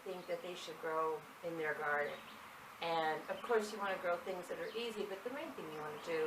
Think that they should grow in their garden. And of course you want to grow things that are easy, but the main thing you want to do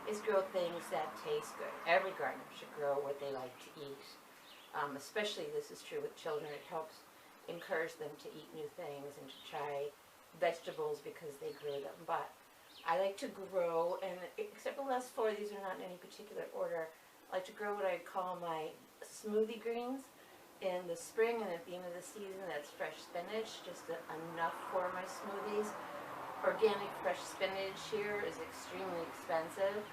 is grow things that taste good. Every gardener should grow what they like to eat. Especially this is true with children. It helps encourage them to eat new things and to try vegetables because they grew them. But I like to grow, and except for the last four, these are not in any particular order, I like to grow what I call my smoothie greens. In the spring and at the end of the season, that's fresh spinach, just enough for my smoothies. Organic fresh spinach here is extremely expensive.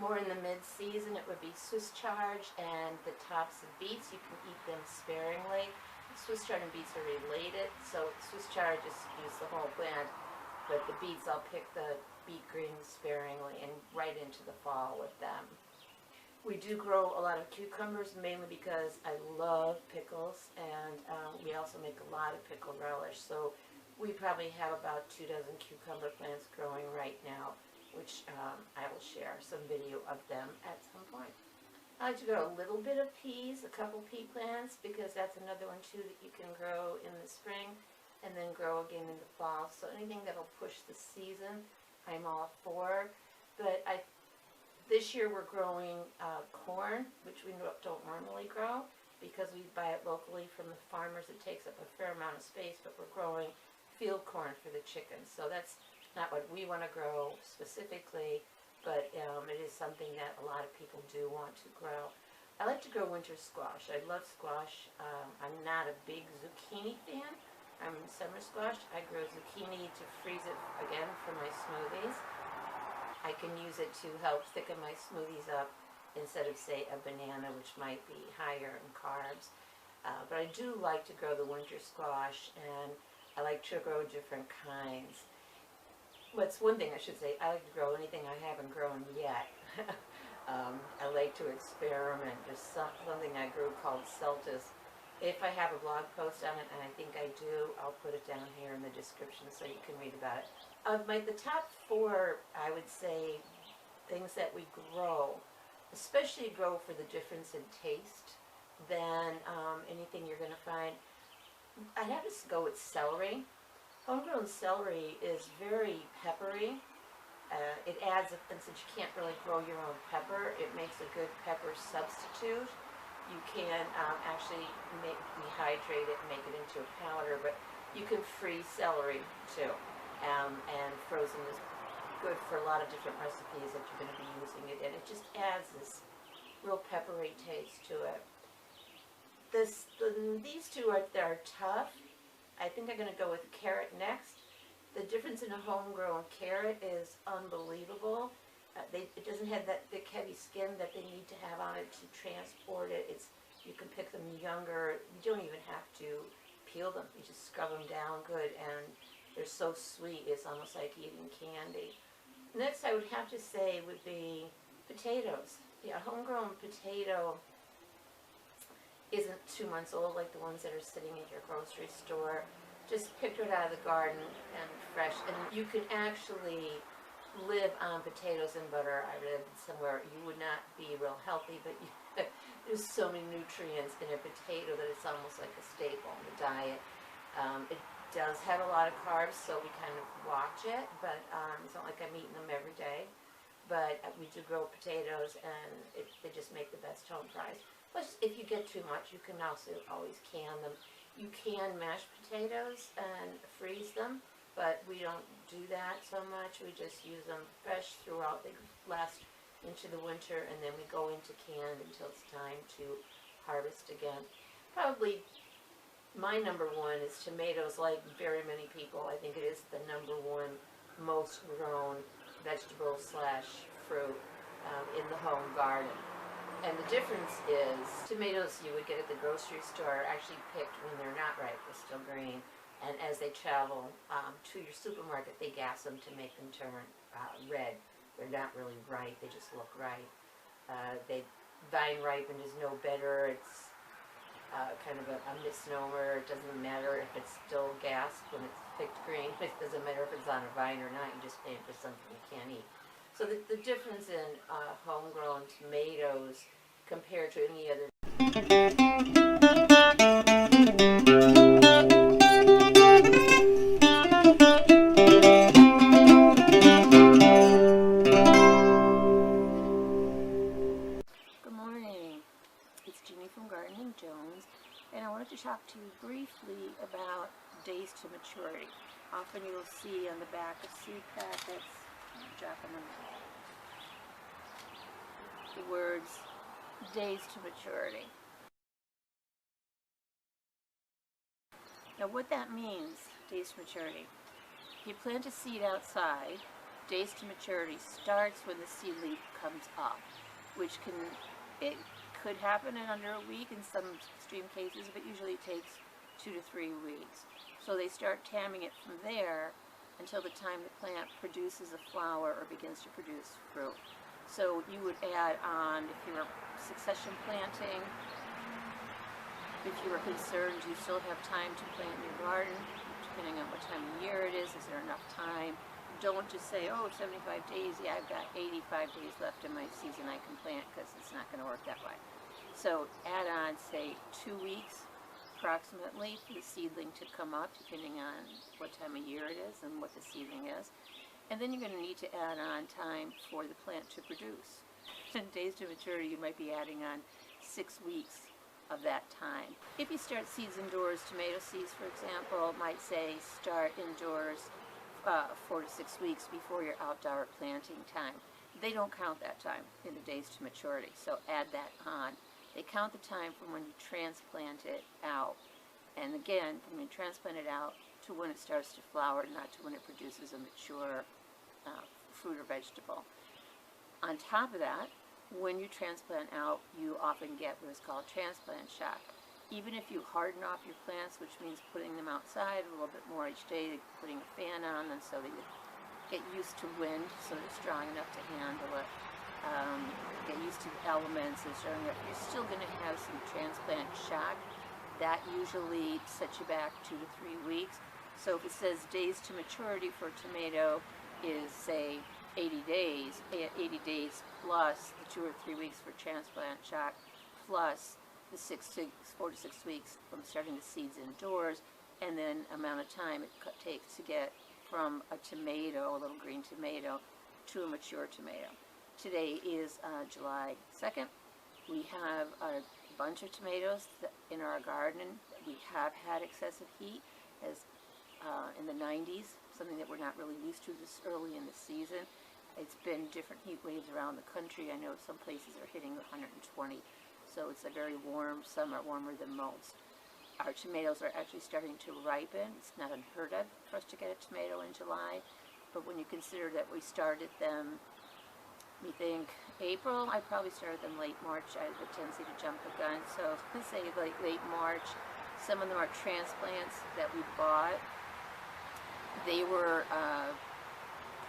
More in the mid-season, it would be Swiss chard and the tops of beets. You can eat them sparingly. Swiss chard and beets are related, so Swiss chard just use the whole plant, but the beets, I'll pick the beet greens sparingly and right into the fall with them. We do grow a lot of cucumbers, mainly because I love pickles, and we also make a lot of pickle relish. So we probably have about 2 dozen cucumber plants growing right now, which I will share some video of them at some point. I like to grow a little bit of peas, a couple pea plants, because that's another one too that you can grow in the spring and then grow again in the fall. So anything that will push the season, I'm all for. But this year we're growing corn, which we don't normally grow because we buy it locally from the farmers. It takes up a fair amount of space, but we're growing field corn for the chickens. So that's not what we want to grow specifically, but it is something that a lot of people do want to grow. I like to grow winter squash. I love squash. I'm not a big zucchini fan. I'm summer squash. I grow zucchini to freeze it again for my smoothies. I can use it to help thicken my smoothies up instead of, say, a banana, which might be higher in carbs. But I do like to grow the winter squash, and I like to grow different kinds. What's one thing I should say, I like to grow anything I haven't grown yet. I like to experiment. There's something I grew called Celtis. If I have a blog post on it, and I think I do, I'll put it down here in the description so you can read about it. Of the top 4, I would say, things that we grow, especially grow for the difference in taste than anything you're going to find. I'd have to go with celery. Homegrown celery is very peppery. It adds, and since you can't really grow your own pepper, it makes a good pepper substitute. You can actually rehydrate it and make it into a powder, but you can freeze celery too. And frozen is good for a lot of different recipes that you're going to be using it in. It just adds this real peppery taste to it. These two are tough. I think I'm going to go with carrot next. The difference in a homegrown carrot is unbelievable. It doesn't have that thick, heavy skin that they need to have on it to transport it. You can pick them younger. You don't even have to peel them. You just scrub them down good, and they're so sweet, it's almost like eating candy. Next, I would have to say would be potatoes. Yeah, a homegrown potato isn't 2 months old like the ones that are sitting at your grocery store. Just picked right out of the garden and fresh. And you can actually live on potatoes and butter. I read somewhere you would not be real healthy, but there's so many nutrients in a potato that it's almost like a staple in the diet. It does have a lot of carbs, so we kind of watch it, but it's not like I'm eating them every day. But we do grow potatoes, and they just make the best home fries. Plus, if you get too much, you can also always can them. You can mash potatoes and freeze them, but we don't do that so much. We just use them fresh throughout. They last into the winter, and then we go into canned until it's time to harvest again. Probably my number 1 is tomatoes. Like very many people, I think it is the number 1 most grown vegetable / fruit in the home garden. And the difference is tomatoes you would get at the grocery store are actually picked when they're not ripe, they're still green. And as they travel to your supermarket, they gas them to make them turn red. They're not really ripe, they just look ripe. Vine ripened is no better. kind of a misnomer. It doesn't matter if it's still gas when it's picked green. It doesn't matter if it's on a vine or not. You're just paying for something you can't eat. So the difference in homegrown tomatoes compared to any other and I wanted to talk to you briefly about days to maturity. Often you'll see on the back of seed packets, the words days to maturity. Now what that means, days to maturity, if you plant a seed outside, days to maturity starts when the seedling comes up, which it could happen in under a week in some extreme cases, but usually it takes 2 to 3 weeks. So they start tamming it from there until the time the plant produces a flower or begins to produce fruit. So you would add on, if you were succession planting, if you were concerned you still have time to plant in your garden, depending on what time of year it is there enough time? Don't just say, oh, 75 days, yeah, I've got 85 days left in my season I can plant, because it's not going to work that way. So add on, say, 2 weeks approximately for the seedling to come up, depending on what time of year it is and what the seedling is. And then you're going to need to add on time for the plant to produce. In days to maturity, you might be adding on 6 weeks of that time. If you start seeds indoors, tomato seeds, for example, might say start indoors 4 to 6 weeks before your outdoor planting time. They don't count that time in the days to maturity, so add that on. They count the time from when you transplant it out, and again, from when you transplant it out to when it starts to flower, not to when it produces a mature fruit or vegetable. On top of that, when you transplant out, you often get what is called transplant shock. Even if you harden off your plants, which means putting them outside a little bit more each day, putting a fan on them so they get used to wind, so they're strong enough to handle it, get used to the elements and strong enough, you're still going to have some transplant shock. That usually sets you back 2 to 3 weeks. So if it says days to maturity for a tomato is, say, 80 days plus the 2 or 3 weeks for transplant shock, plus the 4 to 6 weeks from starting the seeds indoors, and then amount of time it takes to get from a tomato, a little green tomato, to a mature tomato. Today is July 2nd. We have a bunch of tomatoes in our garden. We have had excessive heat, as in the 90s, something that we're not really used to this early in the season. It's been different heat waves around the country. I know some places are hitting 120. So it's a very warm summer, warmer than most. Our tomatoes are actually starting to ripen. It's not unheard of for us to get a tomato in July, but when you consider that we started them, we think April, I probably started them late March. I have a tendency to jump the gun, so let's say like late March. Some of them are transplants that we bought. They were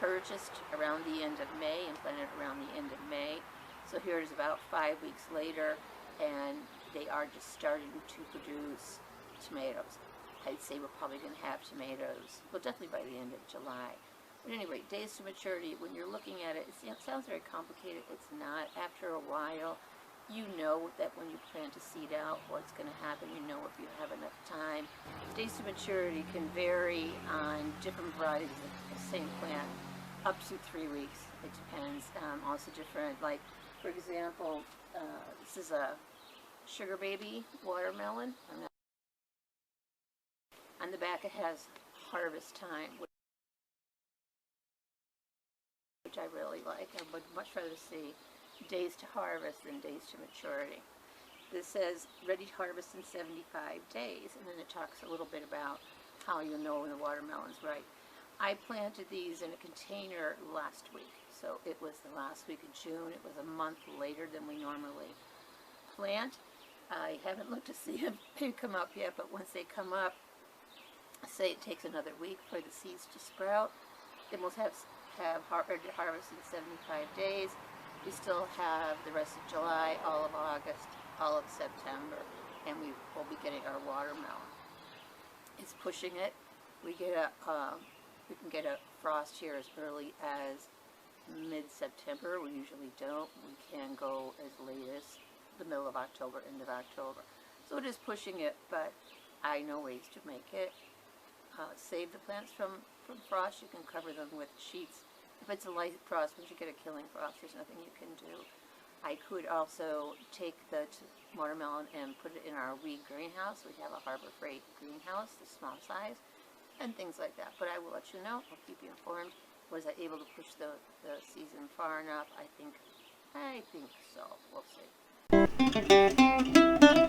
purchased around the end of May and planted around the end of May. So here it is about 5 weeks later, and they are just starting to produce tomatoes. I'd say we're probably going to have tomatoes, well, definitely by the end of July. But anyway, days to maturity, when you're looking at it, it sounds very complicated. It's not. After a while, you know that when you plant a seed out, what's going to happen. You know if you have enough time. Days to maturity can vary on different varieties of the same plant, up to 3 weeks. It depends. Also different, like, for example, this is a sugar baby watermelon. On the back it has harvest time, which I really like. I would much rather see days to harvest than days to maturity. This says ready to harvest in 75 days, and then it talks a little bit about how you know when the watermelon's right. I planted these in a container last week. So it was the last week of June. It was a month later than we normally plant. I haven't looked to see if they come up yet, but once they come up, say it takes another week for the seeds to sprout. Then we'll have ready to harvest in 75 days. We still have the rest of July, all of August, all of September. and we will be getting our watermelon. It's pushing it. We can get a frost here as early as mid-September. We usually don't. We can go as late as the middle of October, end of October. So it is pushing it, but I know ways to make it. Save the plants from frost. You can cover them with sheets. If it's a light frost, once you get a killing frost, there's nothing you can do. I could also take the watermelon and put it in our weed greenhouse. We have a Harbor Freight greenhouse, the small size, and things like that. But I will let you know. I'll keep you informed. Was I able to push the season far enough? I think so. We'll see.